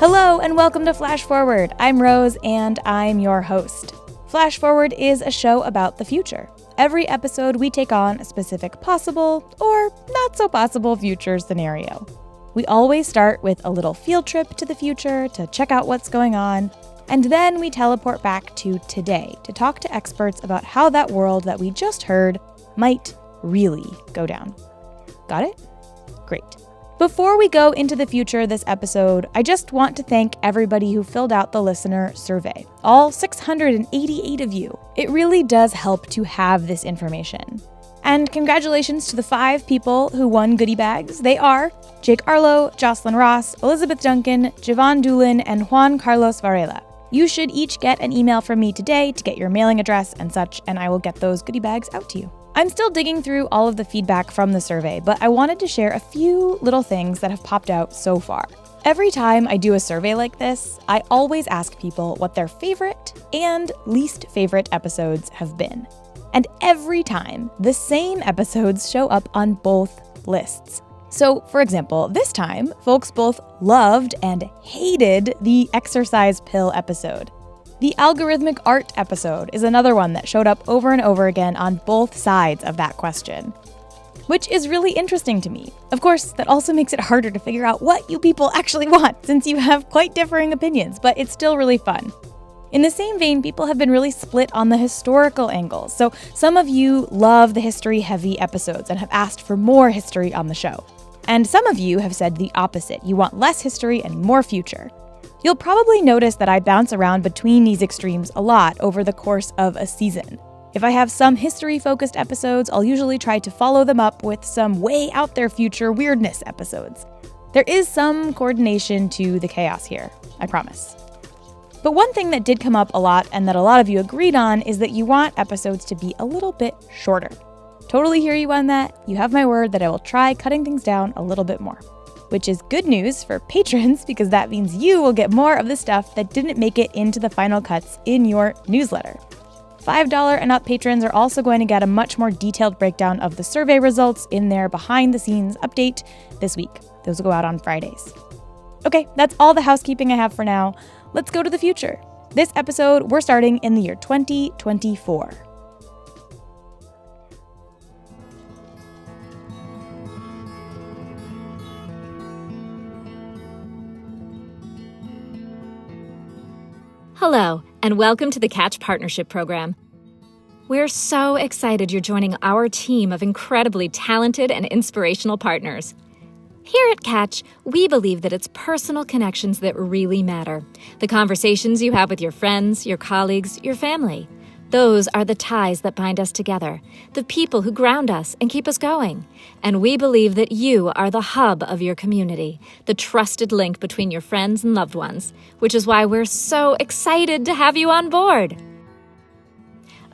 Hello and welcome to Flash Forward. I'm Rose and I'm your host. Flash Forward is a show about the future. Every episode we take on a specific possible or not so possible future scenario. We always start with a little field trip to the future to check out what's going on, and then we teleport back to today to talk to experts about how that world that we just heard might really go down. Got it? Great. Before we go into the future this episode, I just want to thank everybody who filled out the listener survey, all 688 of you. It really does help to have this information. And congratulations to the 5 people who won goodie bags. They are Jake Arlo, Jocelyn Ross, Elizabeth Duncan, Javon Doolin, and Juan Carlos Varela. You should each get an email from me today to get your mailing address and such, and I will get those goodie bags out to you. I'm still digging through all of the feedback from the survey, but I wanted to share a few little things that have popped out so far. Every time I do a survey like this, I always ask people what their favorite and least favorite episodes have been. And every time, the same episodes show up on both lists. So, for example, this time, folks both loved and hated the exercise pill episode. The algorithmic art episode is another one that showed up over and over again on both sides of that question, which is really interesting to me. Of course, that also makes it harder to figure out what you people actually want, since you have quite differing opinions, but it's still really fun. In the same vein, people have been really split on the historical angles, so some of you love the history-heavy episodes and have asked for more history on the show. And some of you have said the opposite. You want less history and more future. You'll probably notice that I bounce around between these extremes a lot over the course of a season. If I have some history-focused episodes, I'll usually try to follow them up with some way out there future weirdness episodes. There is some coordination to the chaos here, I promise. But one thing that did come up a lot and that a lot of you agreed on is that you want episodes to be a little bit shorter. Totally hear you on that. You have my word that I will try cutting things down a little bit more. Which is good news for patrons because that means you will get more of the stuff that didn't make it into the final cuts in your newsletter. $5 and up patrons are also going to get a much more detailed breakdown of the survey results in their behind-the-scenes update this week. Those will go out on Fridays. Okay, that's all the housekeeping I have for now. Let's go to the future. This episode, we're starting in the year 2024. Hello, and welcome to the Catch Partnership Program. We're so excited you're joining our team of incredibly talented and inspirational partners. Here at Catch, we believe that it's personal connections that really matter. The conversations you have with your friends, your colleagues, your family. Those are the ties that bind us together, the people who ground us and keep us going. And we believe that you are the hub of your community, the trusted link between your friends and loved ones, which is why we're so excited to have you on board.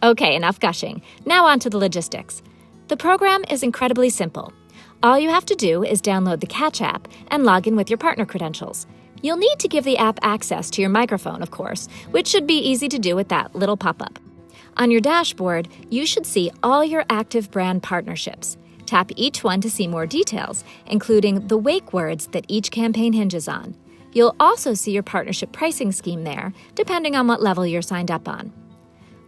Okay, enough gushing. Now on to the logistics. The program is incredibly simple. All you have to do is download the Catch app and log in with your partner credentials. You'll need to give the app access to your microphone, of course, which should be easy to do with that little pop-up. On your dashboard, you should see all your active brand partnerships. Tap each one to see more details, including the wake words that each campaign hinges on. You'll also see your partnership pricing scheme there, depending on what level you're signed up on.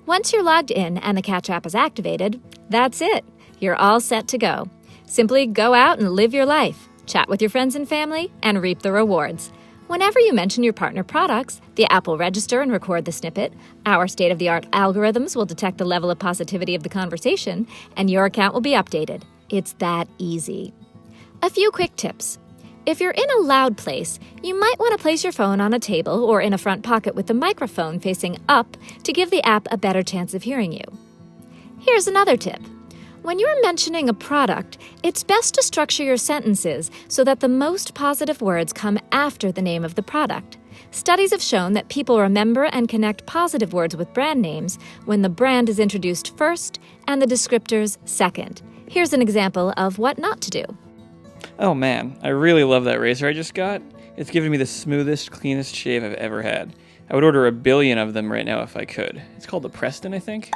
Once you're logged in and the Catch app is activated, that's it. You're all set to go. Simply go out and live your life, chat with your friends and family, and reap the rewards. Whenever you mention your partner products, the app will register and record the snippet, our state-of-the-art algorithms will detect the level of positivity of the conversation, and your account will be updated. It's that easy. A few quick tips. If you're in a loud place, you might want to place your phone on a table or in a front pocket with the microphone facing up to give the app a better chance of hearing you. Here's another tip. When you're mentioning a product, it's best to structure your sentences so that the most positive words come after the name of the product. Studies have shown that people remember and connect positive words with brand names when the brand is introduced first and the descriptors second. Here's an example of what not to do. Oh man, I really love that razor I just got. It's given me the smoothest, cleanest shave I've ever had. I would order 1 billion of them right now if I could. It's called the Preston, I think.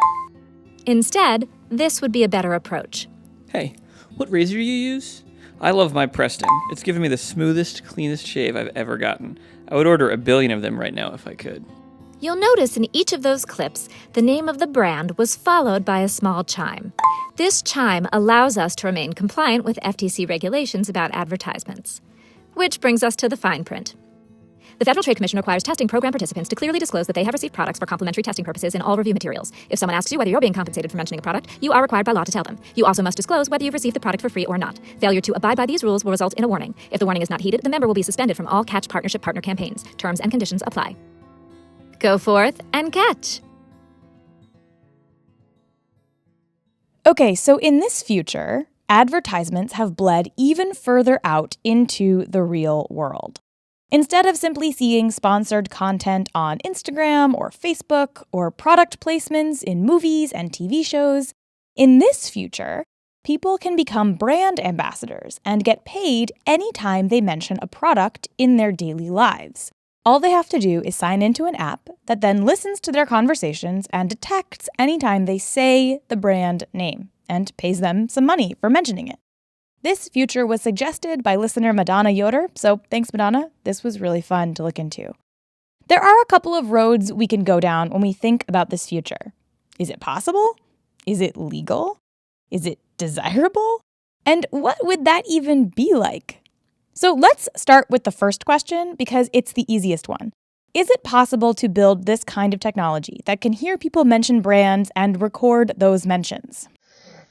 Instead, this would be a better approach. Hey, what razor do you use? I love my Preston. It's given me the smoothest, cleanest shave I've ever gotten. I would order 1 billion of them right now if I could. You'll notice in each of those clips, the name of the brand was followed by a small chime. This chime allows us to remain compliant with FTC regulations about advertisements. Which brings us to the fine print. The Federal Trade Commission requires testing program participants to clearly disclose that they have received products for complimentary testing purposes in all review materials. If someone asks you whether you're being compensated for mentioning a product, you are required by law to tell them. You also must disclose whether you've received the product for free or not. Failure to abide by these rules will result in a warning. If the warning is not heeded, the member will be suspended from all Catch Partnership partner campaigns. Terms and conditions apply. Go forth and catch. Okay, so in this future, advertisements have bled even further out into the real world. Instead of simply seeing sponsored content on Instagram or Facebook or product placements in movies and TV shows, in this future, people can become brand ambassadors and get paid anytime they mention a product in their daily lives. All they have to do is sign into an app that then listens to their conversations and detects anytime they say the brand name and pays them some money for mentioning it. This future was suggested by listener Madonna Yoder, so thanks Madonna, this was really fun to look into. There are a couple of roads we can go down when we think about this future. Is it possible? Is it legal? Is it desirable? And what would that even be like? So let's start with the first question because it's the easiest one. Is it possible to build this kind of technology that can hear people mention brands and record those mentions?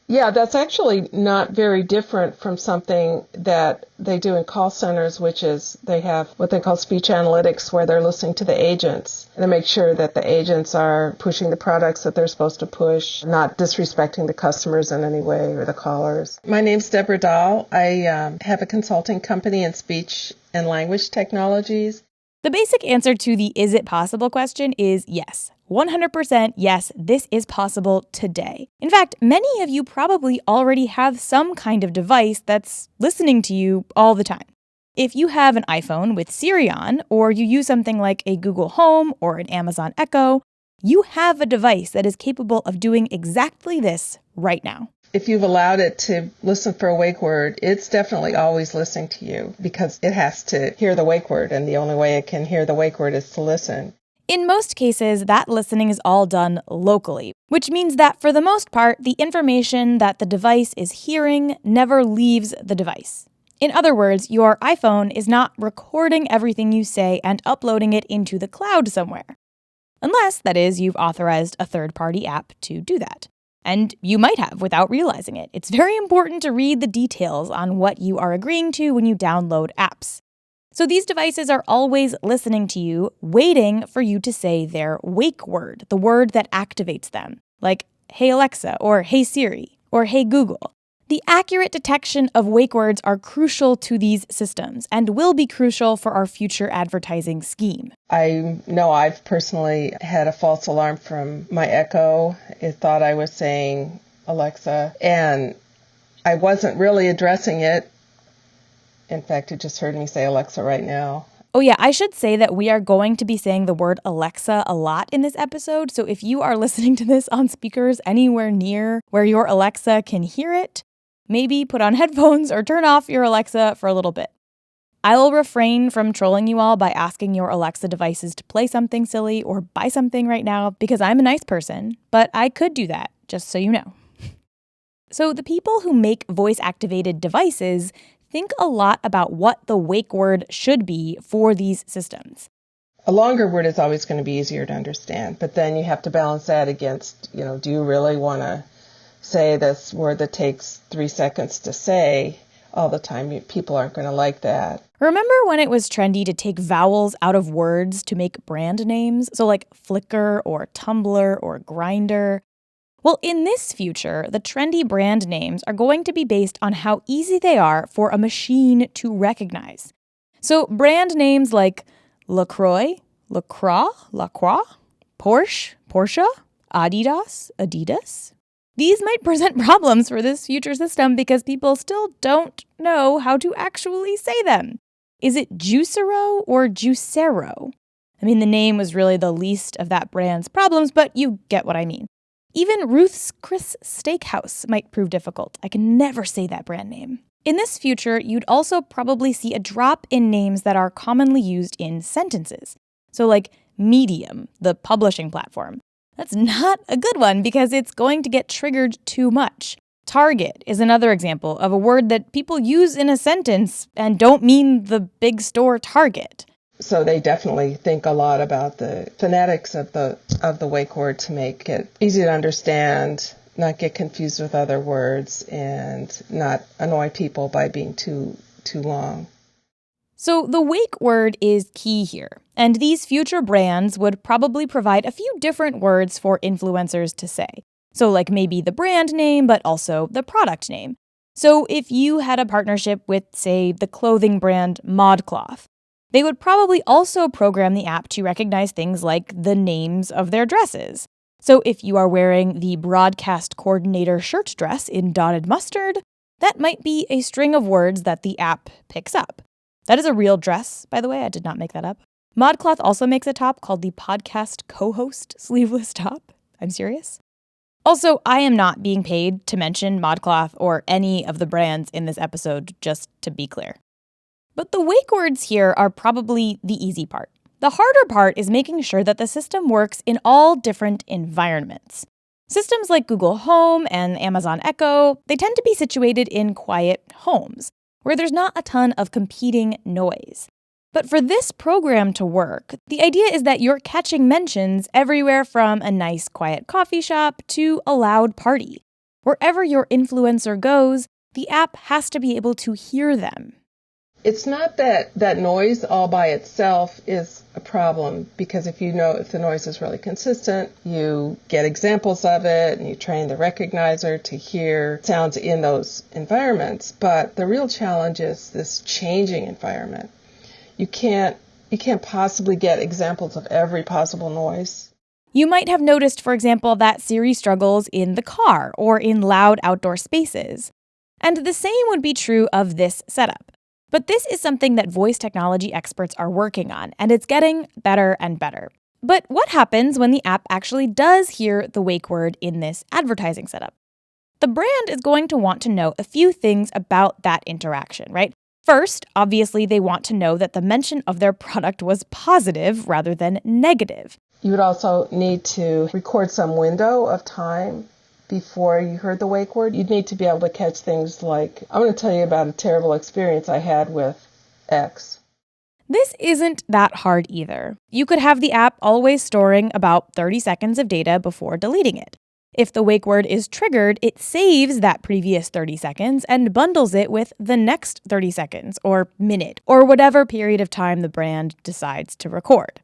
Yeah, that's actually not very different from something that they do in call centers, which is they have what they call speech analytics, where they're listening to the agents and they make sure that the agents are pushing the products that they're supposed to push, not disrespecting the customers in any way or the callers. My name's Deborah Dahl. I have a consulting company in speech and language technologies. The basic answer to the is it possible question is yes. 100% yes, this is possible today. In fact, many of you probably already have some kind of device that's listening to you all the time. If you have an iPhone with Siri on, or you use something like a Google Home or an Amazon Echo, you have a device that is capable of doing exactly this right now. If you've allowed it to listen for a wake word, it's definitely always listening to you because it has to hear the wake word, and the only way it can hear the wake word is to listen. In most cases, that listening is all done locally, which means that for the most part, the information that the device is hearing never leaves the device. In other words, your iPhone is not recording everything you say and uploading it into the cloud somewhere. Unless, that is, you've authorized a third-party app to do that. And you might have without realizing it. It's very important to read the details on what you are agreeing to when you download apps. So these devices are always listening to you, waiting for you to say their wake word, the word that activates them, like Hey Alexa, or Hey Siri, or Hey Google. The accurate detection of wake words are crucial to these systems and will be crucial for our future advertising scheme. I know I've personally had a false alarm from my Echo. It thought I was saying Alexa, and I wasn't really addressing it. In fact, it just heard me say Alexa right now. Oh yeah, I should say that we are going to be saying the word Alexa a lot in this episode, so if you are listening to this on speakers anywhere near where your Alexa can hear it, maybe put on headphones or turn off your Alexa for a little bit. I will refrain from trolling you all by asking your Alexa devices to play something silly or buy something right now because I'm a nice person, but I could do that, just so you know. So the people who make voice-activated devices think a lot about what the wake word should be for these systems. A longer word is always going to be easier to understand, but then you have to balance that against, do you really want to say this word that takes 3 seconds to say all the time? People aren't going to like that. Remember when it was trendy to take vowels out of words to make brand names? So like Flickr or Tumblr or Grindr? Well, in this future, the trendy brand names are going to be based on how easy they are for a machine to recognize. So brand names like LaCroix, LaCroix, Porsche, Porsche, Adidas, Adidas. These might present problems for this future system because people still don't know how to actually say them. Is it Juicero or Juicero? I mean, the name was really the least of that brand's problems, but you get what I mean. Even Ruth's Chris Steakhouse might prove difficult. I can never say that brand name. In this future, you'd also probably see a drop in names that are commonly used in sentences. So like Medium, the publishing platform. That's not a good one because it's going to get triggered too much. Target is another example of a word that people use in a sentence and don't mean the big store Target. So they definitely think a lot about the phonetics of the wake word to make it easy to understand, not get confused with other words, and not annoy people by being too long. So the wake word is key here, and these future brands would probably provide a few different words for influencers to say. So like maybe the brand name, but also the product name. So if you had a partnership with, say, the clothing brand ModCloth, they would probably also program the app to recognize things like the names of their dresses. So if you are wearing the broadcast coordinator shirt dress in dotted mustard, that might be a string of words that the app picks up. That is a real dress, by the way. I did not make that up. ModCloth also makes a top called the Podcast Co-Host Sleeveless Top. I'm serious. Also, I am not being paid to mention ModCloth or any of the brands in this episode, just to be clear. But the wake words here are probably the easy part. The harder part is making sure that the system works in all different environments. Systems like Google Home and Amazon Echo, they tend to be situated in quiet homes, where there's not a ton of competing noise. But for this program to work, the idea is that you're catching mentions everywhere from a nice quiet coffee shop to a loud party. Wherever your influencer goes, the app has to be able to hear them. It's not that noise all by itself is a problem, because if the noise is really consistent, you get examples of it and you train the recognizer to hear sounds in those environments. But the real challenge is this changing environment. You can't possibly get examples of every possible noise. You might have noticed, for example, that Siri struggles in the car or in loud outdoor spaces. And the same would be true of this setup. But this is something that voice technology experts are working on, and it's getting better and better. But what happens when the app actually does hear the wake word in this advertising setup? The brand is going to want to know a few things about that interaction, right? First, obviously, they want to know that the mention of their product was positive rather than negative. You would also need to record some window of time before you heard the wake word. You'd need to be able to catch things like, I'm going to tell you about a terrible experience I had with X. This isn't that hard either. You could have the app always storing about 30 seconds of data before deleting it. If the wake word is triggered, it saves that previous 30 seconds and bundles it with the next 30 seconds or minute or whatever period of time the brand decides to record.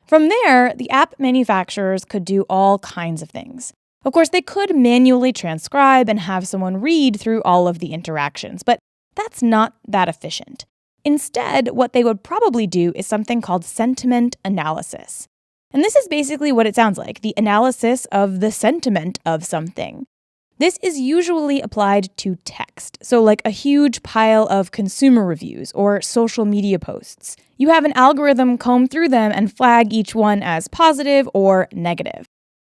From there, the app manufacturers could do all kinds of things. Of course, they could manually transcribe and have someone read through all of the interactions, but that's not that efficient. Instead, what they would probably do is something called sentiment analysis. And this is basically what it sounds like, the analysis of the sentiment of something. This is usually applied to text, so like a huge pile of consumer reviews or social media posts. You have an algorithm comb through them and flag each one as positive or negative.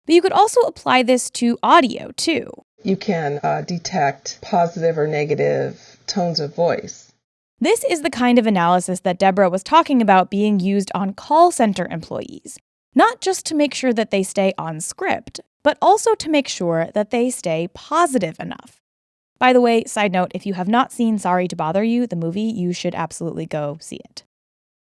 But you could also apply this to audio, too. You can detect positive or negative tones of voice. This is the kind of analysis that Deborah was talking about being used on call center employees. Not just to make sure that they stay on script, but also to make sure that they stay positive enough. By the way, side note, if you have not seen Sorry to Bother You, the movie, you should absolutely go see it.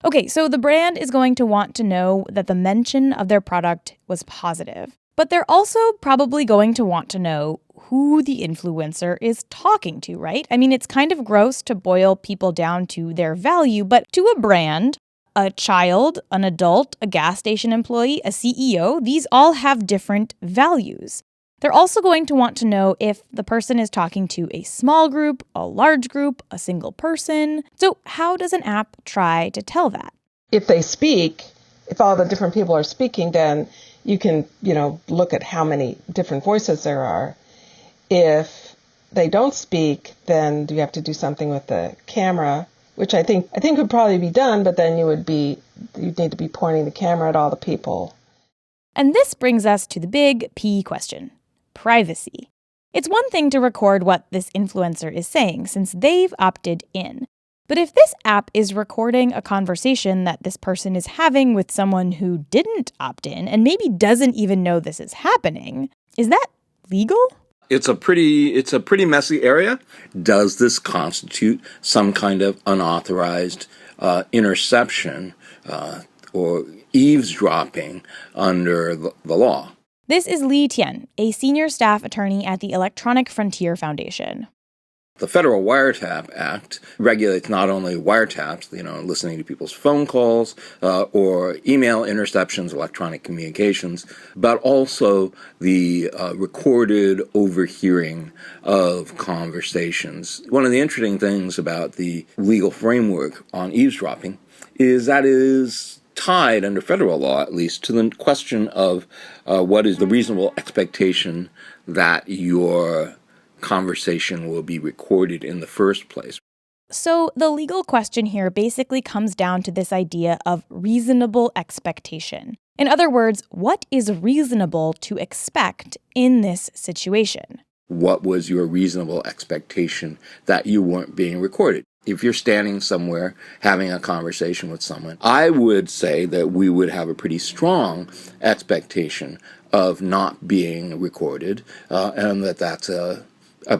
Okay, so the brand is going to want to know that the mention of their product was positive. But they're also probably going to want to know who the influencer is talking to, right? I mean, it's kind of gross to boil people down to their value, but to a brand, a child, an adult, a gas station employee, a CEO, these all have different values. They're also going to want to know if the person is talking to a small group, a large group, a single person. So how does an app try to tell that? If they speak, if all the different people are speaking, then you can, look at how many different voices there are. If they don't speak, then you have to do something with the camera, which I think would probably be done, but then you'd need to be pointing the camera at all the people. And this brings us to the big P question, privacy. It's one thing to record what this influencer is saying since they've opted in. But if this app is recording a conversation that this person is having with someone who didn't opt in and maybe doesn't even know this is happening, is that legal? It's a pretty messy area. Does this constitute some kind of unauthorized interception or eavesdropping under the law? This is Lee Tian, a senior staff attorney at the Electronic Frontier Foundation. The Federal Wiretap Act regulates not only wiretaps, listening to people's phone calls or email interceptions, electronic communications, but also the recorded overhearing of conversations. One of the interesting things about the legal framework on eavesdropping is that it is tied under federal law, at least, to the question of what is the reasonable expectation that your conversation will be recorded in the first place. So the legal question here basically comes down to this idea of reasonable expectation. In other words, what is reasonable to expect in this situation? What was your reasonable expectation that you weren't being recorded? If you're standing somewhere having a conversation with someone, I would say that we would have a pretty strong expectation of not being recorded, and that's a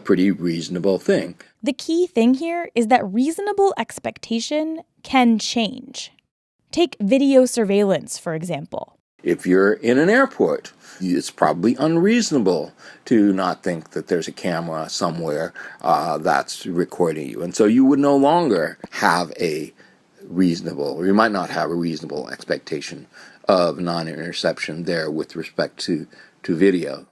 pretty reasonable thing. The key thing here is that reasonable expectation can change. Take video surveillance, for example. If you're in an airport, it's probably unreasonable to not think that there's a camera somewhere that's recording you. And so you would no longer have or you might not have a reasonable expectation of non-interception there with respect to video.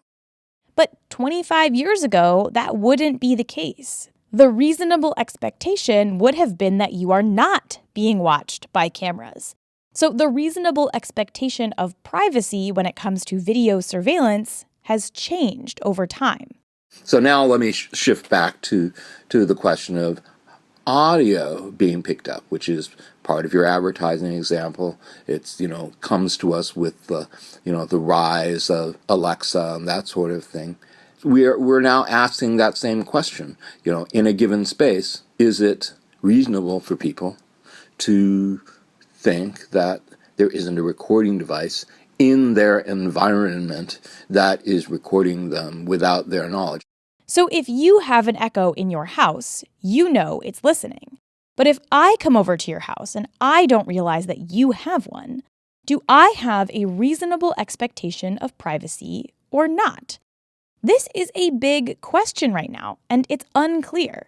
But 25 years ago, that wouldn't be the case. The reasonable expectation would have been that you are not being watched by cameras. So the reasonable expectation of privacy when it comes to video surveillance has changed over time. So now let me shift back to the question of audio being picked up, which is part of your advertising example. It's, comes to us with the rise of Alexa and that sort of thing. We're now asking that same question, in a given space, is it reasonable for people to think that there isn't a recording device in their environment that is recording them without their knowledge? So if you have an Echo in your house, you know it's listening. But if I come over to your house and I don't realize that you have one, do I have a reasonable expectation of privacy or not? This is a big question right now, and it's unclear.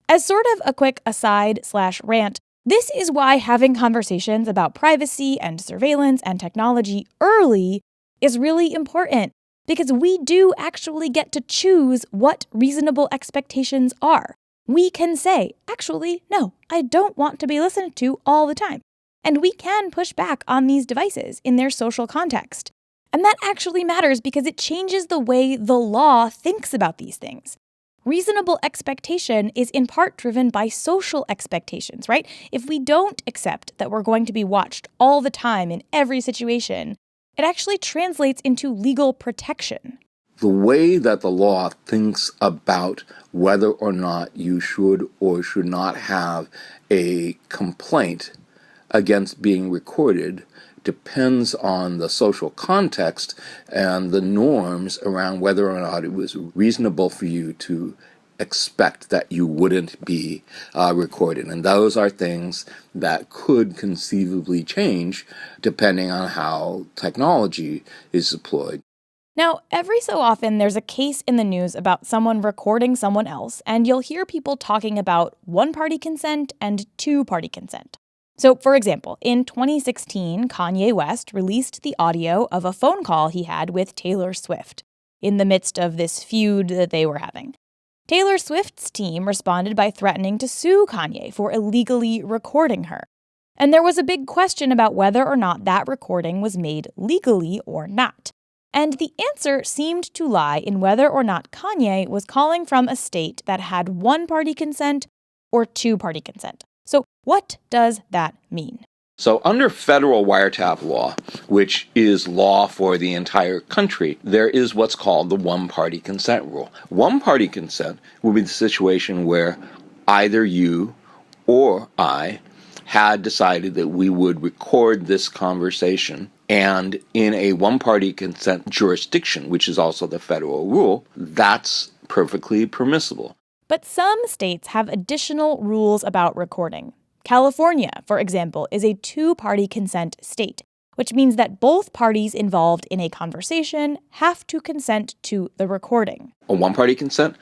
As sort of a quick aside/rant, this is why having conversations about privacy and surveillance and technology early is really important, because we do actually get to choose what reasonable expectations are. We can say, actually, no, I don't want to be listened to all the time. And we can push back on these devices in their social context. And that actually matters because it changes the way the law thinks about these things. Reasonable expectation is in part driven by social expectations, right? If we don't accept that we're going to be watched all the time in every situation, it actually translates into legal protection. The way that the law thinks about whether or not you should or should not have a complaint against being recorded depends on the social context and the norms around whether or not it was reasonable for you to expect that you wouldn't be recorded. And those are things that could conceivably change depending on how technology is deployed. Now, every so often, there's a case in the news about someone recording someone else, and you'll hear people talking about one-party consent and two-party consent. So, for example, in 2016, Kanye West released the audio of a phone call he had with Taylor Swift in the midst of this feud that they were having. Taylor Swift's team responded by threatening to sue Kanye for illegally recording her. And there was a big question about whether or not that recording was made legally or not. And the answer seemed to lie in whether or not Kanye was calling from a state that had one-party consent or two-party consent. So what does that mean? So under federal wiretap law, which is law for the entire country, there is what's called the one-party consent rule. One-party consent will be the situation where either you or I had decided that we would record this conversation, and in a one-party consent jurisdiction, which is also the federal rule, that's perfectly permissible. But some states have additional rules about recording. California, for example, is a two-party consent state, which means that both parties involved in a conversation have to consent to the recording. A one-party consent,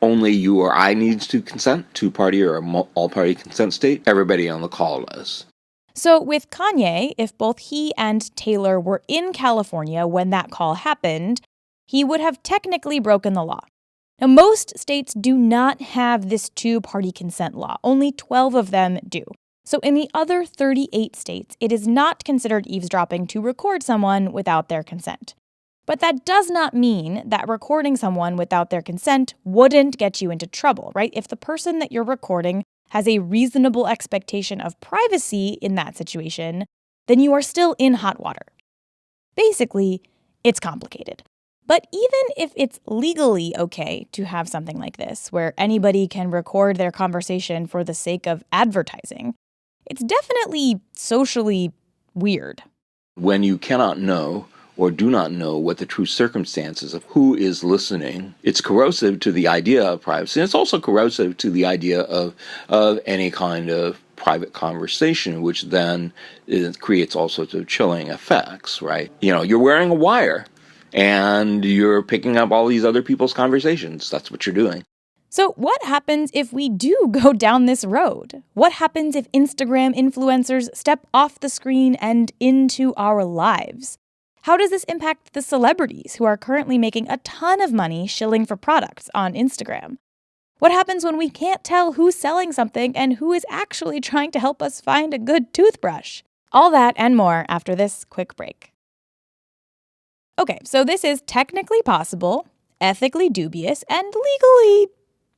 only you or I needs to consent. Two-party or all-party consent state, everybody on the call does. So with Kanye, if both he and Taylor were in California when that call happened, he would have technically broken the law. Now, most states do not have this two-party consent law. Only 12 of them do. So in the other 38 states, it is not considered eavesdropping to record someone without their consent. But that does not mean that recording someone without their consent wouldn't get you into trouble, right? If the person that you're recording has a reasonable expectation of privacy in that situation, then you are still in hot water. Basically, it's complicated. But even if it's legally okay to have something like this, where anybody can record their conversation for the sake of advertising, it's definitely socially weird. When you cannot know or do not know what the true circumstances of who is listening, it's corrosive to the idea of privacy. And it's also corrosive to the idea of any kind of private conversation, which then creates all sorts of chilling effects, right? You know, you're wearing a wire, and you're picking up all these other people's conversations. That's what you're doing. So what happens if we do go down this road? What happens if Instagram influencers step off the screen and into our lives? How does this impact the celebrities who are currently making a ton of money shilling for products on Instagram? What happens when we can't tell who's selling something and who is actually trying to help us find a good toothbrush? All that and more after this quick break. Okay, so this is technically possible, ethically dubious, and legally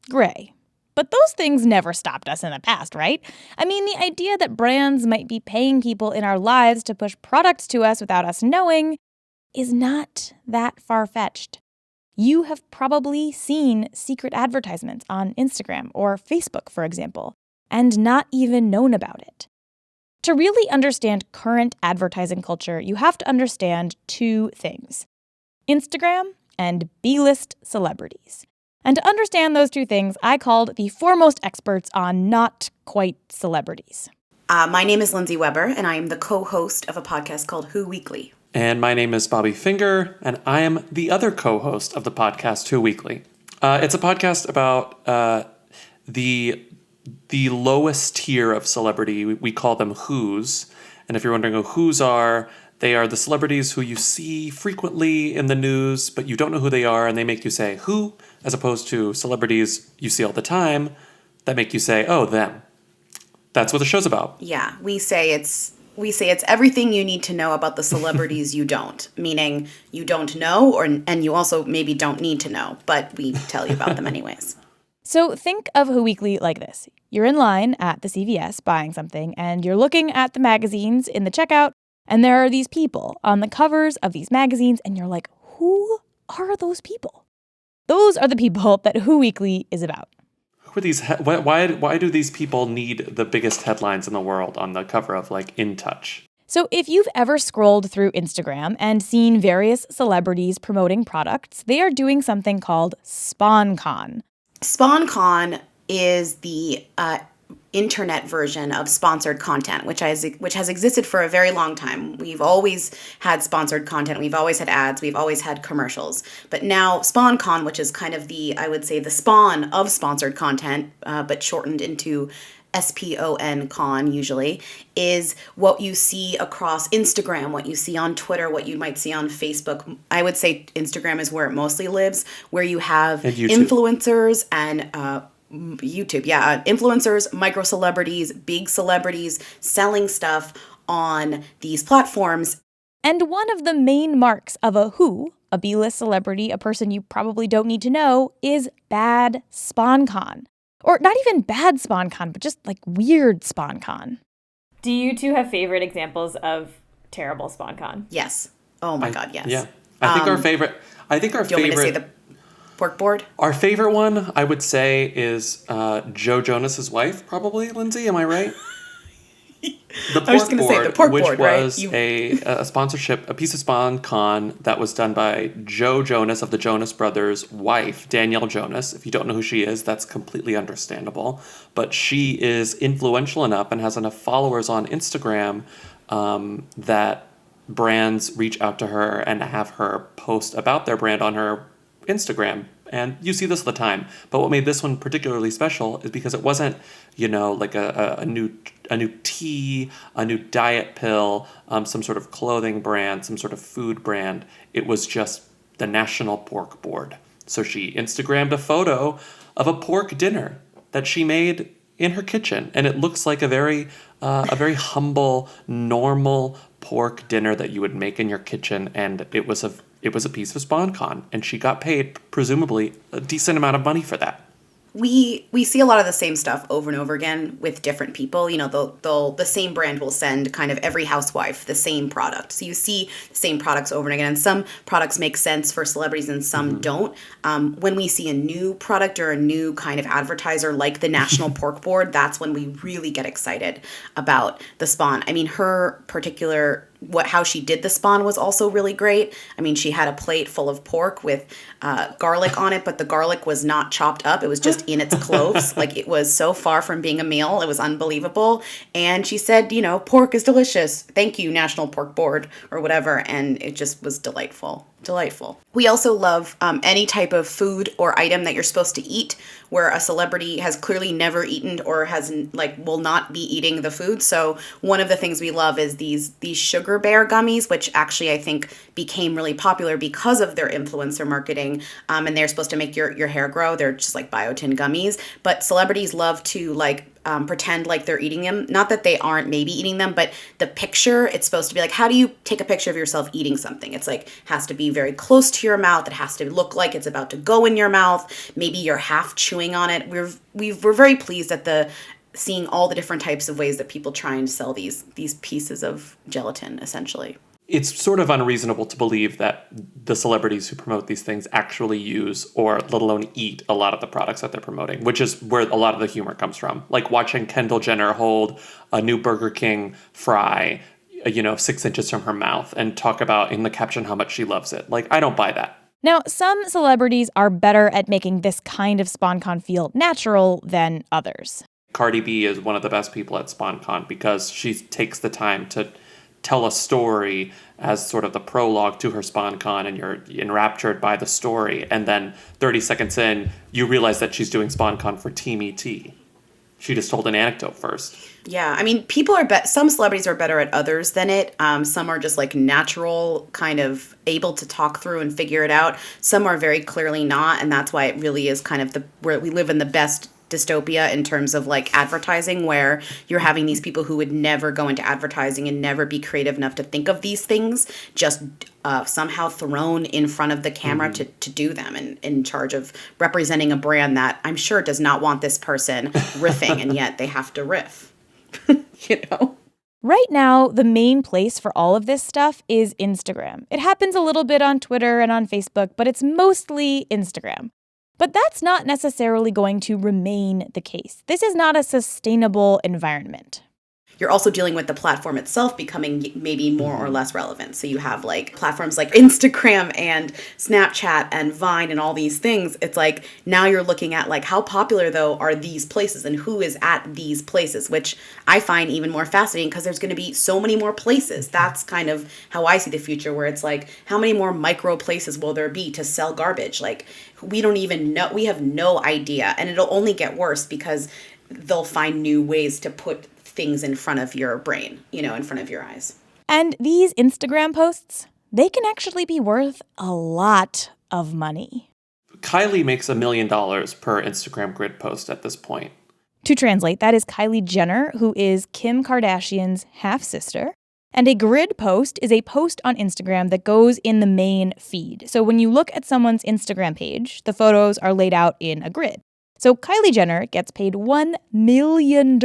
gray. But those things never stopped us in the past, right? I mean, the idea that brands might be paying people in our lives to push products to us without us knowing is not that far-fetched. You have probably seen secret advertisements on Instagram or Facebook, for example, and not even known about it. To really understand current advertising culture, you have to understand two things: Instagram and B-list celebrities. And to understand those two things, I called the foremost experts on not quite celebrities. My name is Lindsay Weber, and I am the co-host of a podcast called Who Weekly. And my name is Bobby Finger, and I am the other co-host of the podcast Who Weekly. It's a podcast about the lowest tier of celebrity. We call them Who's. And if you're wondering who Who's are, they are the celebrities who you see frequently in the news, but you don't know who they are, and they make you say, who, as opposed to celebrities you see all the time that make you say, oh, them. That's what the show's about. Yeah, we say it's everything you need to know about the celebrities you don't, meaning you don't know, and you also maybe don't need to know, but we tell you about them anyways. So think of Who Weekly like this. You're in line at the CVS buying something, and you're looking at the magazines in the checkout, and there are these people on the covers of these magazines, and you're like, who are those people? Those are the people that Who Weekly is about. Who are these? Why do these people need the biggest headlines in the world on the cover of, like, In Touch? So if you've ever scrolled through Instagram and seen various celebrities promoting products, they are doing something called Sponcon. Sponcon is the internet version of sponsored content, which has existed for a very long time. We've always had sponsored content. We've always had ads. We've always had commercials. But now Sponcon, which is kind of the spawn of sponsored content, but shortened into SPON usually, is what you see across Instagram, what you see on Twitter, what you might see on Facebook. I would say Instagram is where it mostly lives, where you have influencers and YouTube, influencers, micro celebrities, big celebrities selling stuff on these platforms. And one of the main marks of a who, a B-list celebrity, a person you probably don't need to know, is bad Sponcon. Or not even bad Sponcon, but just like weird Sponcon. Do you two have favorite examples of terrible Sponcon? Yes. Oh my God, yes. Yeah. I think our favorite. Do you want me to say the pork board? Our favorite one, I would say, is Joe Jonas's wife, probably, Lindsay. Am I right? The I was just going to say the pork which board, right? was a sponsorship, a piece of Sponcon that was done by Joe Jonas of the Jonas Brothers' wife, Danielle Jonas. If you don't know who she is, that's completely understandable. But she is influential enough and has enough followers on Instagram that brands reach out to her and have her post about their brand on her Instagram. And you see this all the time. But what made this one particularly special is because it wasn't, like a new tea, a new diet pill, some sort of clothing brand, some sort of food brand. It was just the National Pork Board. So she Instagrammed a photo of a pork dinner that she made in her kitchen, and it looks like a very humble, normal pork dinner that you would make in your kitchen, and it was a piece of Sponcon, and she got paid, presumably, a decent amount of money for that. We see a lot of the same stuff over and over again with different people. The same brand will send kind of every housewife the same product. So you see the same products over and again. And some products make sense for celebrities and some don't. When we see a new product or a new kind of advertiser like the National Pork Board, that's when we really get excited about the Spawn. I mean, her particular how she did the Spawn was also really great. I mean, she had a plate full of pork with garlic on it, but the garlic was not chopped up. It was just in its cloves. Like, it was so far from being a meal. It was unbelievable. And she said, pork is delicious. Thank you, National Pork Board, or whatever. And it just was delightful. We also love any type of food or item that you're supposed to eat where a celebrity has clearly never eaten or will not be eating the food. So one of the things we love is these sugar bear gummies, which actually I think became really popular because of their influencer marketing. And they're supposed to make your hair grow. They're just like biotin gummies, but celebrities love to pretend like they're eating them. Not that they aren't maybe eating them, but the picture, it's supposed to be like, how do you take a picture of yourself eating something? It's like, has to be very close to your mouth. It has to look like it's about to go in your mouth. Maybe you're half chewing on it. We're very pleased at seeing all the different types of ways that people try and sell these pieces of gelatin, essentially. It's sort of unreasonable to believe that the celebrities who promote these things actually use or let alone eat a lot of the products that they're promoting, which is where a lot of the humor comes from. Like watching Kendall Jenner hold a new Burger King fry, 6 inches from her mouth and talk about in the caption how much she loves it. Like, I don't buy that. Now, some celebrities are better at making this kind of Sponcon feel natural than others. Cardi B is one of the best people at Sponcon because she takes the time to tell a story as sort of the prologue to her Sponcon, and you're enraptured by the story. And then 30 seconds in, you realize that she's doing Sponcon for Team ET. She just told an anecdote first. Yeah, I mean, some celebrities are better at others than it. Some are just like natural, kind of able to talk through and figure it out. Some are very clearly not, and that's why it really is kind of where we live in the best dystopia in terms of like advertising, where you're having these people who would never go into advertising and never be creative enough to think of these things, just somehow thrown in front of the camera to do them, and in charge of representing a brand that I'm sure does not want this person riffing, and yet they have to riff. Right now, the main place for all of this stuff is Instagram. It happens a little bit on Twitter and on Facebook, but it's mostly Instagram. But that's not necessarily going to remain the case. This is not a sustainable environment. You're also dealing with the platform itself becoming maybe more or less relevant. So you have like platforms like Instagram and Snapchat and Vine and all these things. It's like now you're looking at like how popular though are these places and who is at these places, which I find even more fascinating because there's going to be so many more places. That's kind of how I see the future, where it's like, how many more micro places will there be to sell garbage? Like, we don't even know. We have no idea. And it'll only get worse because they'll find new ways to put things in front of your brain, in front of your eyes. And these Instagram posts, they can actually be worth a lot of money. Kylie makes $1 million per Instagram grid post at this point. To translate, that is Kylie Jenner, who is Kim Kardashian's half-sister. And a grid post is a post on Instagram that goes in the main feed. So when you look at someone's Instagram page, the photos are laid out in a grid. So Kylie Jenner gets paid $1 million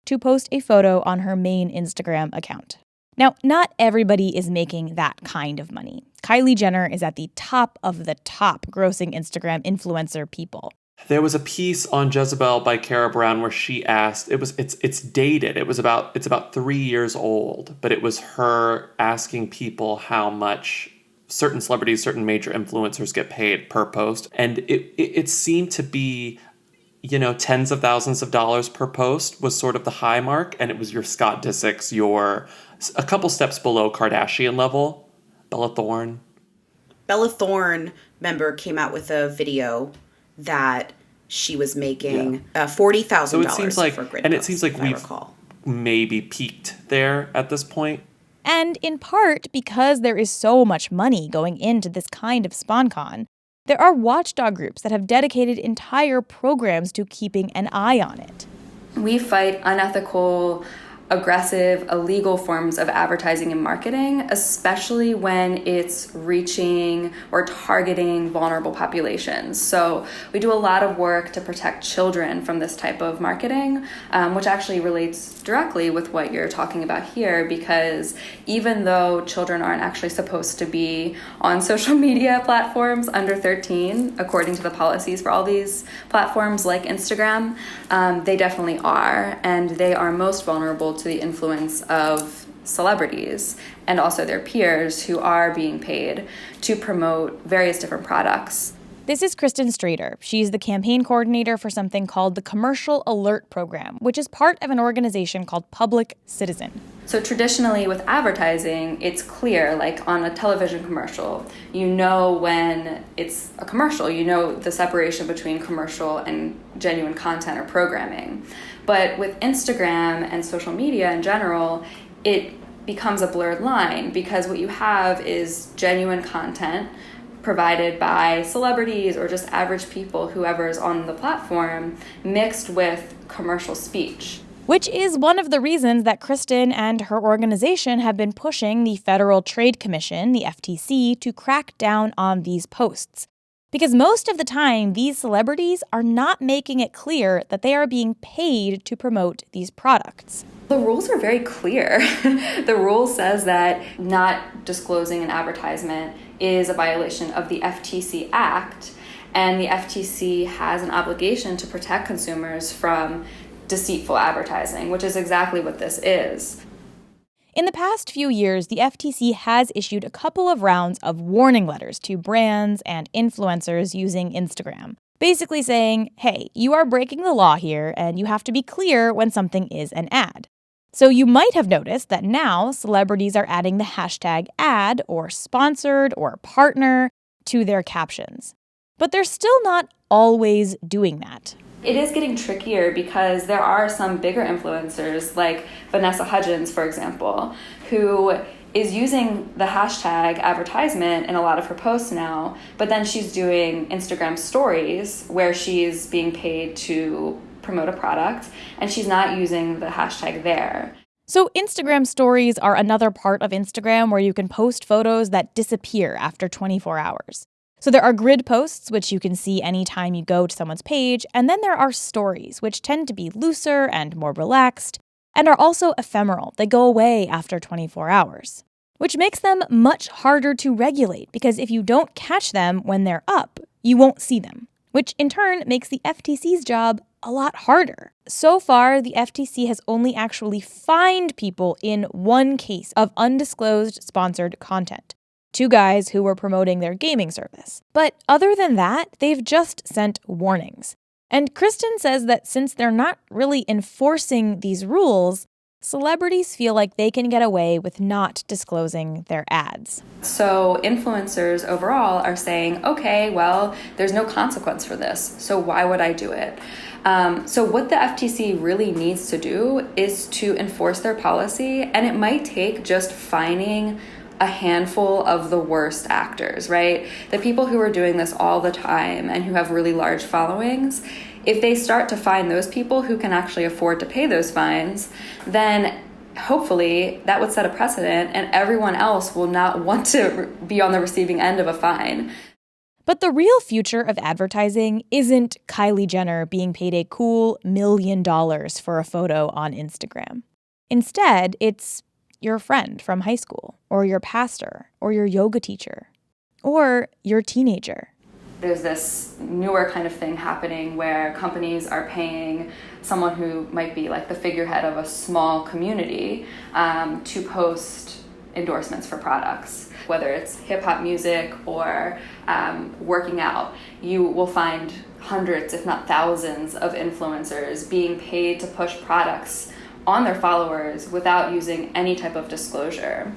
to post a photo on her main Instagram account. Now, not everybody is making that kind of money. Kylie Jenner is at the top of the top grossing Instagram influencer people. There was a piece on Jezebel by Kara Brown where she asked, it's dated. It's about 3 years old, but it was her asking people how much certain celebrities, certain major influencers get paid per post. And it seemed to be, tens of thousands of dollars per post was sort of the high mark. And it was your Scott Disick's, your a couple steps below Kardashian level, Bella Thorne. Bella Thorne, came out with a video that she was making $40,000 so it seems like, for grid and posts, it seems like we've maybe peaked there at this point. And in part because there is so much money going into this kind of Sponcon, there are watchdog groups that have dedicated entire programs to keeping an eye on it. We fight unethical, aggressive, illegal forms of advertising and marketing, especially when it's reaching or targeting vulnerable populations. So we do a lot of work to protect children from this type of marketing, which actually relates directly with what you're talking about here, because even though children aren't actually supposed to be on social media platforms under 13, according to the policies for all these platforms like Instagram, they definitely are, and they are most vulnerable to the influence of celebrities and also their peers who are being paid to promote various different products. This is Kristen Strader. She's the campaign coordinator for something called the Commercial Alert Program, which is part of an organization called Public Citizen. So traditionally with advertising, it's clear, like on a television commercial, you know when it's a commercial, you know the separation between commercial and genuine content or programming. But with Instagram and social media in general, it becomes a blurred line because what you have is genuine content provided by celebrities or just average people, whoever's on the platform, mixed with commercial speech. Which is one of the reasons that Kristen and her organization have been pushing the Federal Trade Commission, the FTC, to crack down on these posts. Because most of the time, these celebrities are not making it clear that they are being paid to promote these products. The rules are very clear. The rule says that not disclosing an advertisement is a violation of the FTC Act, and the FTC has an obligation to protect consumers from deceitful advertising, which is exactly what this is. In the past few years, the FTC has issued a couple of rounds of warning letters to brands and influencers using Instagram, basically saying, hey, you are breaking the law here, and you have to be clear when something is an ad. So you might have noticed that now celebrities are adding the hashtag ad or sponsored or partner to their captions. But they're still not always doing that. It is getting trickier because there are some bigger influencers like Vanessa Hudgens, for example, who is using the hashtag advertisement in a lot of her posts now, but then she's doing Instagram stories where she's being paid to promote a product, and she's not using the hashtag there. So Instagram stories are another part of Instagram where you can post photos that disappear after 24 hours. So there are grid posts, which you can see anytime you go to someone's page, and then there are stories, which tend to be looser and more relaxed, and are also ephemeral. They go away after 24 hours, which makes them much harder to regulate, because if you don't catch them when they're up, you won't see them, which in turn makes the FTC's job a lot harder. So far, the FTC has only actually fined people in one case of undisclosed sponsored content. 2 guys who were promoting their gaming service. But other than that, they've just sent warnings. And Kristen says that since they're not really enforcing these rules, celebrities feel like they can get away with not disclosing their ads. So influencers overall are saying, okay, well, there's no consequence for this, so why would I do it? So what the FTC really needs to do is to enforce their policy, and it might take just fining a handful of the worst actors, right? The people who are doing this all the time and who have really large followings, if they start to find those people who can actually afford to pay those fines, then hopefully that would set a precedent and everyone else will not want to be on the receiving end of a fine. But the real future of advertising isn't Kylie Jenner being paid a cool $1 million for a photo on Instagram. Instead, it's your friend from high school, or your pastor, or your yoga teacher, or your teenager. There's this newer kind of thing happening where companies are paying someone who might be like the figurehead of a small community to post endorsements for products. Whether it's hip-hop music or working out, you will find hundreds, if not thousands, of influencers being paid to push products on their followers without using any type of disclosure.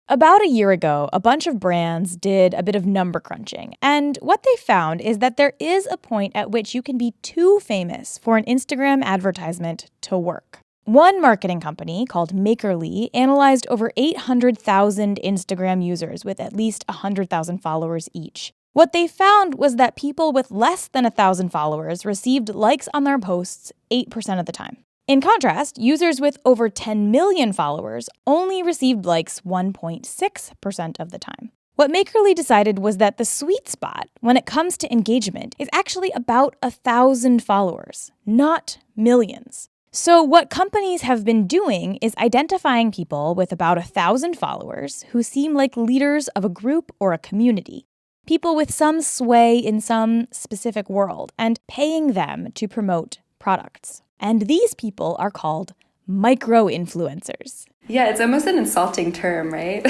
About a year ago, a bunch of brands did a bit of number crunching, and what they found is that there is a point at which you can be too famous for an Instagram advertisement to work. One marketing company called Makerly analyzed over 800,000 Instagram users with at least 100,000 followers each. What they found was that people with less than 1,000 followers received likes on their posts 8% of the time. In contrast, users with over 10 million followers only received likes 1.6% of the time. What Makerly decided was that the sweet spot when it comes to engagement is actually about 1,000 followers, not millions. So what companies have been doing is identifying people with about 1,000 followers who seem like leaders of a group or a community, people with some sway in some specific world, and paying them to promote products. And these people are called micro-influencers. Yeah, it's almost an insulting term, right?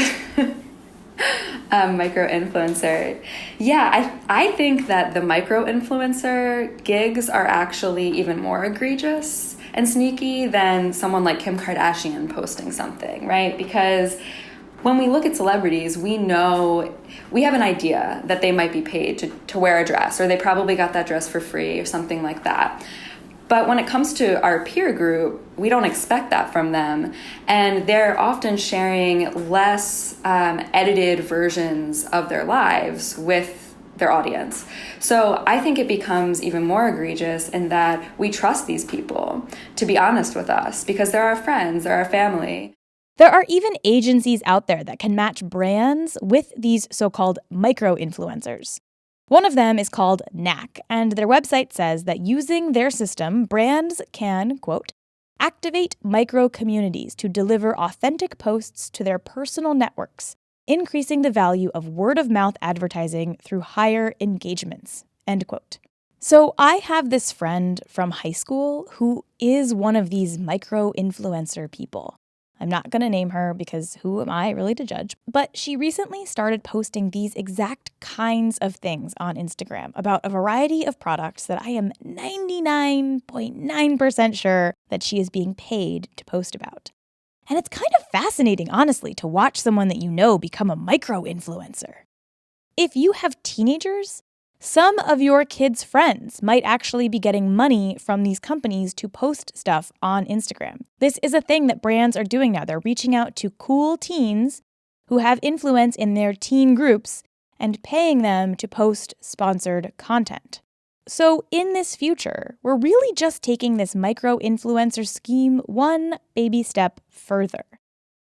Micro-influencer. Yeah, I think that the micro-influencer gigs are actually even more egregious and sneaky than someone like Kim Kardashian posting something, right? Because when we look at celebrities, we know, we have an idea that they might be paid to wear a dress, or they probably got that dress for free or something like that. But when it comes to our peer group, we don't expect that from them. And they're often sharing less edited versions of their lives with their audience. So I think it becomes even more egregious in that we trust these people to be honest with us because they're our friends, they're our family. There are even agencies out there that can match brands with these so-called micro-influencers. One of them is called Knack, and their website says that using their system, brands can, quote, activate micro-communities to deliver authentic posts to their personal networks, increasing the value of word-of-mouth advertising through higher engagements, end quote. So I have this friend from high school who is one of these micro-influencer people. I'm not going to name her because who am I really to judge? But she recently started posting these exact kinds of things on Instagram about a variety of products that I am 99.9% sure that she is being paid to post about. And it's kind of fascinating, honestly, to watch someone that you know become a micro-influencer. If you have teenagers, some of your kids' friends might actually be getting money from these companies to post stuff on Instagram. This is a thing that brands are doing now. They're reaching out to cool teens who have influence in their teen groups and paying them to post sponsored content. So in this future, we're really just taking this micro-influencer scheme one baby step further.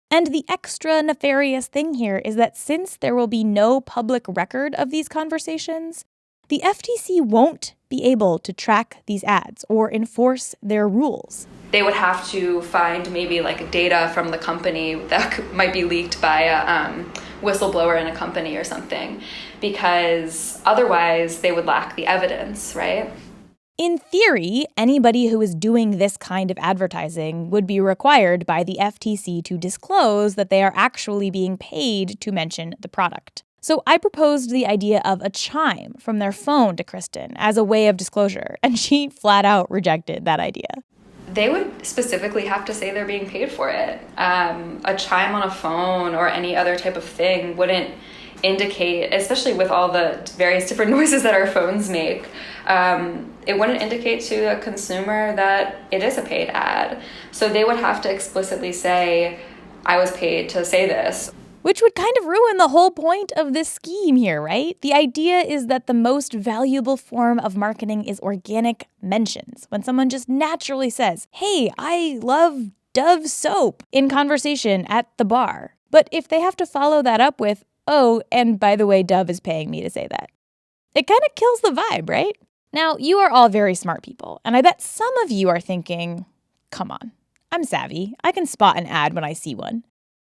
And the extra nefarious thing here is that since there will be no public record of these conversations, the FTC won't be able to track these ads or enforce their rules. They would have to find maybe like data from the company that might be leaked by a whistleblower in a company or something, because otherwise they would lack the evidence, right? In theory, anybody who is doing this kind of advertising would be required by the FTC to disclose that they are actually being paid to mention the product. So I proposed the idea of a chime from their phone to Kristen as a way of disclosure, and she flat out rejected that idea. They would specifically have to say they're being paid for it. A chime on a phone or any other type of thing wouldn't indicate, especially with all the various different noises that our phones make, it wouldn't indicate to a consumer that it is a paid ad. So they would have to explicitly say, I was paid to say this. Which would kind of ruin the whole point of this scheme here, right? The idea is that the most valuable form of marketing is organic mentions. When someone just naturally says, hey, I love Dove soap in conversation at the bar. But if they have to follow that up with, oh, and by the way, Dove is paying me to say that, It kind of kills the vibe, right? Now, you are all very smart people, and I bet some of you are thinking, come on, I'm savvy. I can spot an ad when I see one.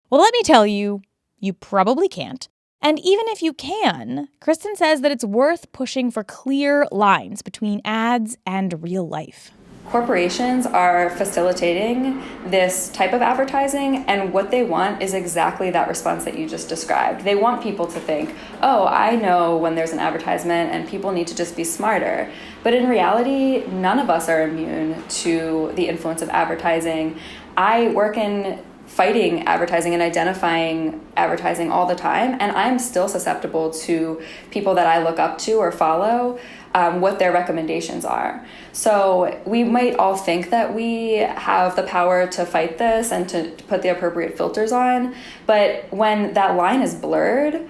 Well, let me tell you, you probably can't. And even if you can, Kristen says that it's worth pushing for clear lines between ads and real life. Corporations are facilitating this type of advertising, and what they want is exactly that response that you just described. They want people to think, oh, I know when there's an advertisement and people need to just be smarter. But in reality, none of us are immune to the influence of advertising. I work in fighting advertising and identifying advertising all the time, and I'm still susceptible to people that I look up to or follow, what their recommendations are. So we might all think that we have the power to fight this and to put the appropriate filters on, but when that line is blurred,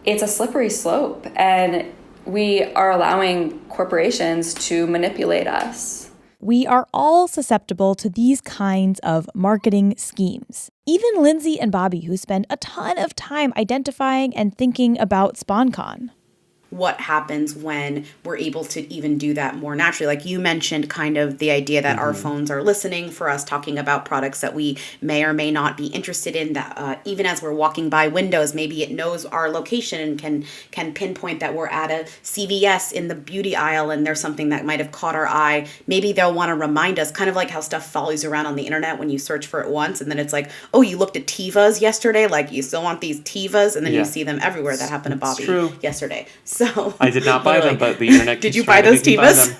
it's a slippery slope, and we are allowing corporations to manipulate us. We are all susceptible to these kinds of marketing schemes. Even Lindsay and Bobby, who spend a ton of time identifying and thinking about Sponcon. What happens when we're able to even do that more naturally? Like you mentioned, kind of the idea that our phones are listening for us talking about products that we may or may not be interested in, that even as we're walking by windows, maybe it knows our location and can pinpoint that we're at a CVS in the beauty aisle and there's something that might have caught our eye. Maybe they'll want to remind us, kind of like how stuff follows you around on the internet when you search for it once and then it's like, oh, you looked at Tevas yesterday, like you still want these Tevas, and then you see them everywhere. That happened to Bobby yesterday. So I did not buy them, but the internet did you buy those Tevas?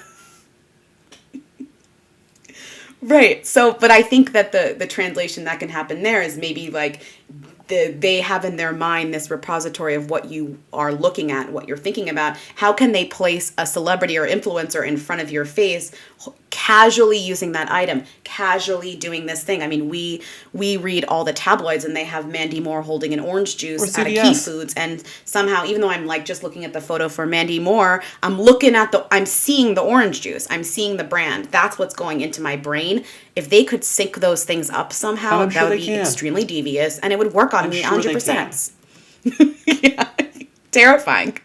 Right. So, but I think that the translation that can happen there is maybe like they have in their mind this repository of what you are looking at, what you're thinking about. How can they place a celebrity or influencer in front of your face, casually using that item, casually doing this thing? I mean, we read all the tabloids and they have Mandy Moore holding an orange juice at a Key Foods, and somehow, even though I'm like just looking at the photo for Mandy Moore, I'm seeing the orange juice, I'm seeing the brand. That's what's going into my brain. If they could sync those things up somehow, that would be extremely devious, and it would work on me 100%. Yeah, terrifying.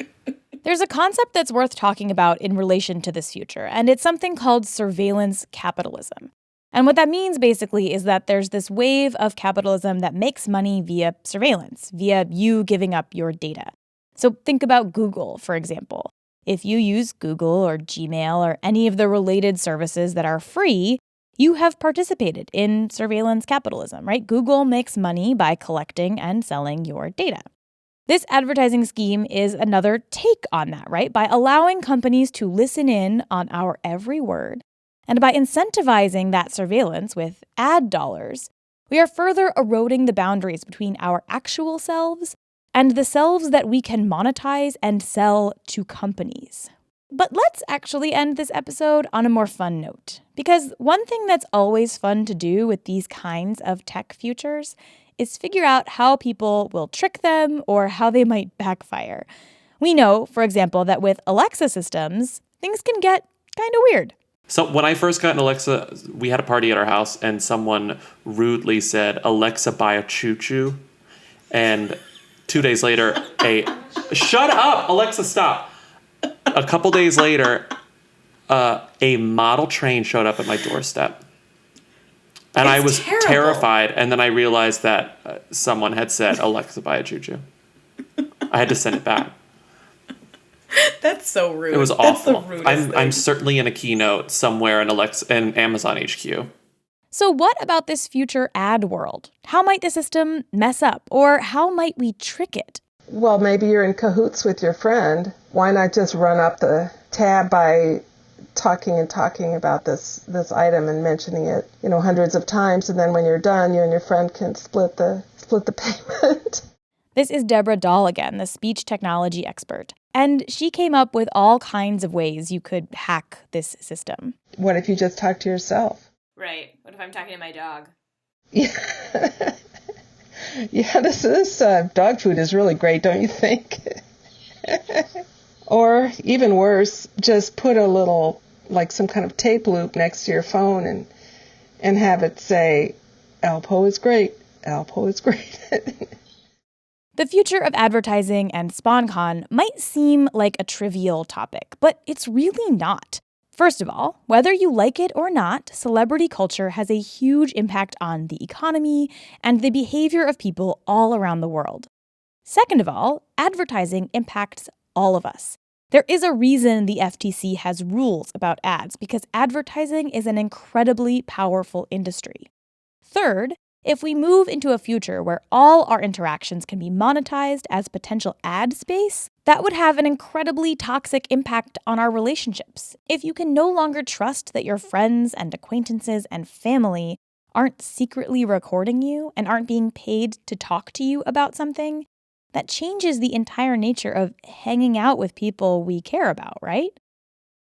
There's a concept that's worth talking about in relation to this future, and it's something called surveillance capitalism. And what that means basically is that there's this wave of capitalism that makes money via surveillance, via you giving up your data. So think about Google, for example. If you use Google or Gmail or any of the related services that are free, you have participated in surveillance capitalism, right? Google makes money by collecting and selling your data. This advertising scheme is another take on that, right? By allowing companies to listen in on our every word, and by incentivizing that surveillance with ad dollars, we are further eroding the boundaries between our actual selves and the selves that we can monetize and sell to companies. But let's actually end this episode on a more fun note, because one thing that's always fun to do with these kinds of tech futures is figure out how people will trick them or how they might backfire. We know, for example, that with Alexa systems, things can get kind of weird. So when I first got an Alexa, we had a party at our house and someone rudely said, "Alexa, buy a choo-choo." And 2 days later, shut up, Alexa, stop. A couple days later, a model train showed up at my doorstep. And I was terrified. And then I realized that someone had said, "Alexa, buy a choo-choo." I had to send it back. That's so rude. It was awful. That's the rudest thing. I'm certainly in a keynote somewhere in Amazon HQ. So what about this future ad world? How might the system mess up? Or how might we trick it? Well, maybe you're in cahoots with your friend. Why not just run up the tab by talking about this item and mentioning it, hundreds of times, and then when you're done, you and your friend can split the payment. This is Deborah Dahl again, the speech technology expert. And she came up with all kinds of ways you could hack this system. What if you just talk to yourself? Right. What if I'm talking to my dog? Yeah. Yeah, this dog food is really great, don't you think? Or even worse, just put a little, like some kind of tape loop next to your phone and have it say, "Alpo is great, Alpo is great." The future of advertising and Sponcon might seem like a trivial topic, but it's really not. First of all, whether you like it or not, celebrity culture has a huge impact on the economy and the behavior of people all around the world. Second of all, advertising impacts all of us. There is a reason the FTC has rules about ads because advertising is an incredibly powerful industry. Third, if we move into a future where all our interactions can be monetized as potential ad space, that would have an incredibly toxic impact on our relationships. If you can no longer trust that your friends and acquaintances and family aren't secretly recording you and aren't being paid to talk to you about something, that changes the entire nature of hanging out with people we care about, right?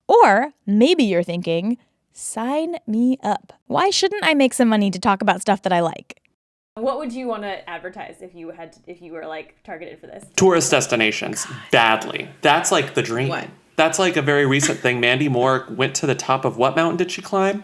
Or maybe you're thinking, sign me up. Why shouldn't I make some money to talk about stuff that I like? What would you want to advertise if you were like targeted for this? Tourist destinations, badly. That's like the dream. What? That's like a very recent thing. Mandy Moore went to the top of what mountain did she climb?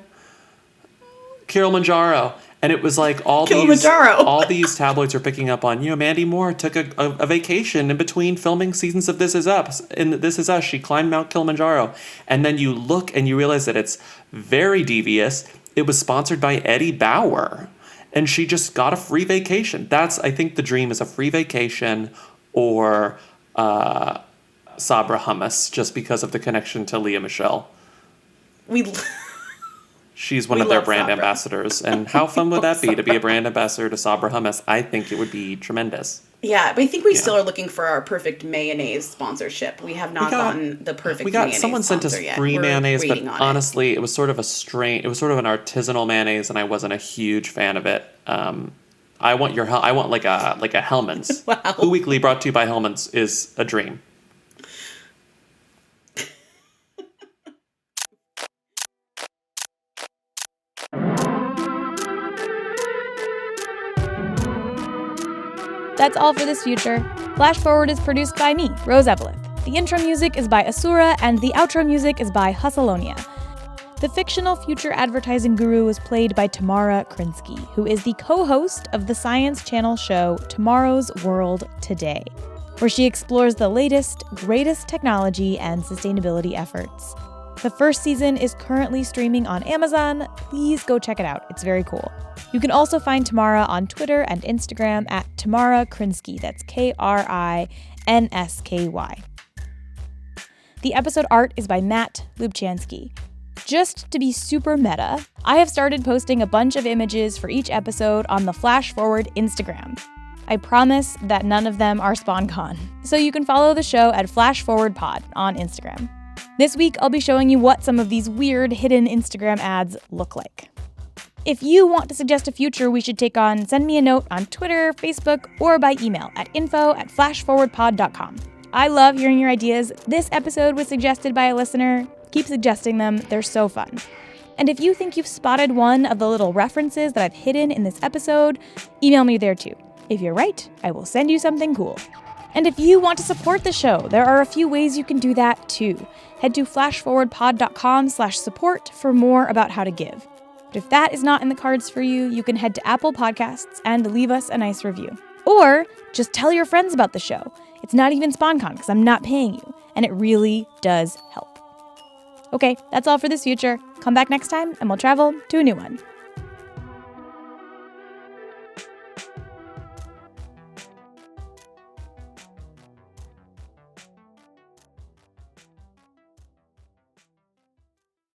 Kilimanjaro. And it was like all these tabloids are picking up on, Mandy Moore took a vacation in between filming seasons of This Is Us. In This Is Us, she climbed Mount Kilimanjaro. And then you look and you realize that it's very devious. It was sponsored by Eddie Bauer. And she just got a free vacation. I think the dream is a free vacation or Sabra hummus, just because of the connection to Lea Michele. She's one of their brand Sabra ambassadors. And how fun would that be to be a brand ambassador to Sabra hummus? I think it would be tremendous. Yeah, but I think we still are looking for our perfect mayonnaise sponsorship. We have not gotten the perfect mayonnaise someone sent us free mayonnaise, but honestly, it was sort of an artisanal mayonnaise, and I wasn't a huge fan of it. I want like a Hellmann's. Wow. Who Weekly, brought to you by Hellmann's, is a dream. That's all for this future. Flash Forward is produced by me, Rose Eveleth. The intro music is by Asura, and the outro music is by Hustleonia. The fictional future advertising guru is played by Tamara Krinsky, who is the co-host of the Science Channel show Tomorrow's World Today, where she explores the latest, greatest technology and sustainability efforts. The first season is currently streaming on Amazon. Please go check it out. It's very cool. You can also find Tamara on Twitter and Instagram at Tamara Krinsky. That's Krinsky. The episode art is by Matt Lubchansky. Just to be super meta, I have started posting a bunch of images for each episode on the Flash Forward Instagram. I promise that none of them are Sponcon, so you can follow the show at Flash Forward Pod on Instagram. This week, I'll be showing you what some of these weird hidden Instagram ads look like. If you want to suggest a future we should take on, send me a note on Twitter, Facebook, or by email at info@flashforwardpod.com. I love hearing your ideas. This episode was suggested by a listener. Keep suggesting them. They're so fun. And if you think you've spotted one of the little references that I've hidden in this episode, email me there too. If you're right, I will send you something cool. And if you want to support the show, there are a few ways you can do that too. Head to flashforwardpod.com/support for more about how to give. But if that is not in the cards for you, you can head to Apple Podcasts and leave us a nice review. Or just tell your friends about the show. It's not even Sponcon because I'm not paying you, and it really does help. Okay, that's all for this future. Come back next time and we'll travel to a new one.